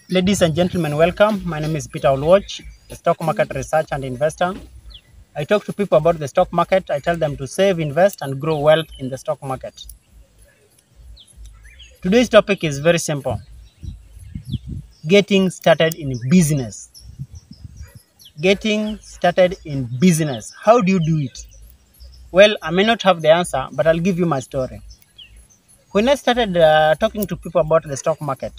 Ladies and gentlemen, welcome. My name is Peter Olwoch, a stock market researcher and investor. I talk to people about the stock market. I tell them to save, invest, and grow wealth in the stock market. Today's topic is very simple. Getting started in business. Getting started in business. How do you do it? Well, I may not have the answer, but I'll give you my story. When I started talking to people about the stock market,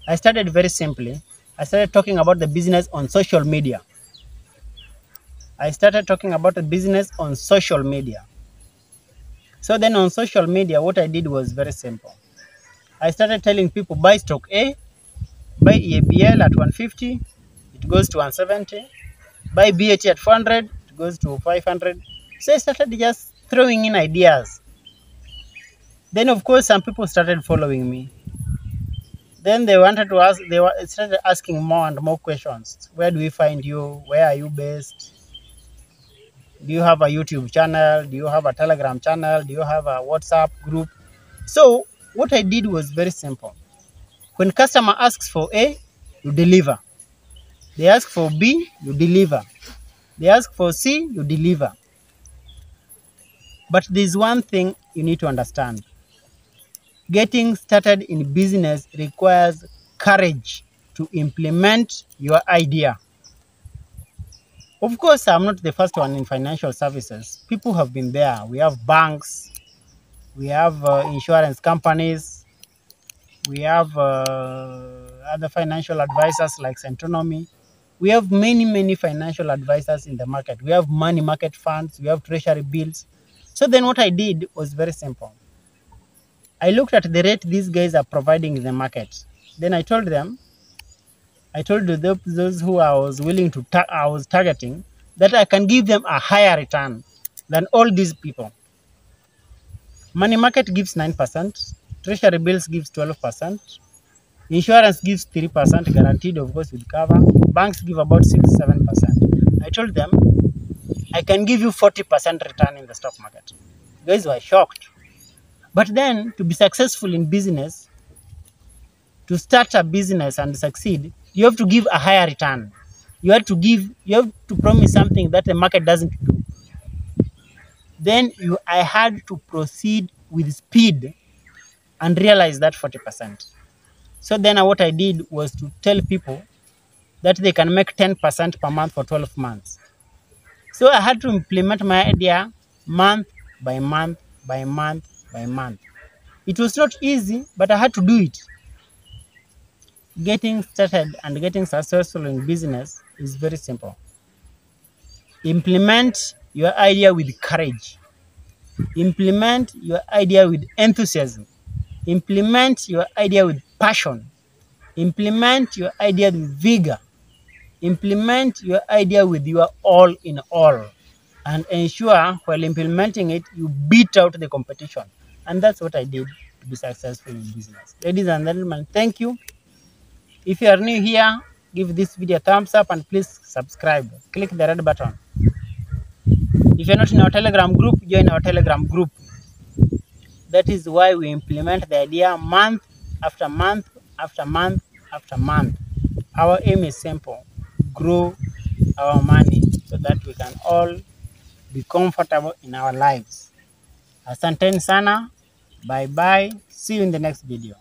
I started very simply. I started talking about the business on social media. So then on social media, what I did was very simple. I started telling people, buy stock A, buy EABL at 150, it goes to 170. Buy BAT at 400, it goes to 500. So I started just throwing in ideas. Then of course some people started following me. Then they started asking more and more questions. Where do we find you? Where are you based? Do you have a YouTube channel? Do you have a Telegram channel? Do you have a WhatsApp group? So what I did was very simple. When customer asks for A, you deliver. They ask for B, you deliver. They ask for C, you deliver. But there's one thing you need to understand. Getting started in business requires courage to implement your idea. Of course, I'm not the first one in financial services. People have been there. We have banks, we have insurance companies, we have other financial advisors like Centonomy. We have many financial advisors in the market. We have money market funds, we have treasury bills. So then what I did was very simple. I looked at the rate these guys are providing in the market. Then I told those who I was targeting, that I can give them a higher return than all these people. Money market gives 9%, treasury bills gives 12%, insurance gives 3% guaranteed, of course, with cover. Banks give about 6-7%. I told them I can give you 40% return in the stock market. You guys were shocked. But then, to be successful in business, to start a business and succeed, you have to give a higher return. You have to promise something that the market doesn't do. Then I had to proceed with speed and realize that 40%. So then what I did was to tell people that they can make 10% per month for 12 months. So I had to implement my idea month by month by month by month. It was not easy, but I had to do it. Getting started and getting successful in business is very simple. Implement your idea with courage. Implement your idea with enthusiasm. Implement your idea with passion. Implement your idea with vigor. Implement your idea with your all in all. And ensure while implementing it, you beat out the competition. And that's what I did to be successful in business. Ladies and gentlemen, thank you. If you are new here, give this video a thumbs up and please subscribe. Click the red button. If you're not in our Telegram group, join our Telegram group. That is why we implement the idea month after month after month after month. Our aim is simple: grow our money so that we can all be comfortable in our lives. Asanteni sana. Bye bye. See you in the next video.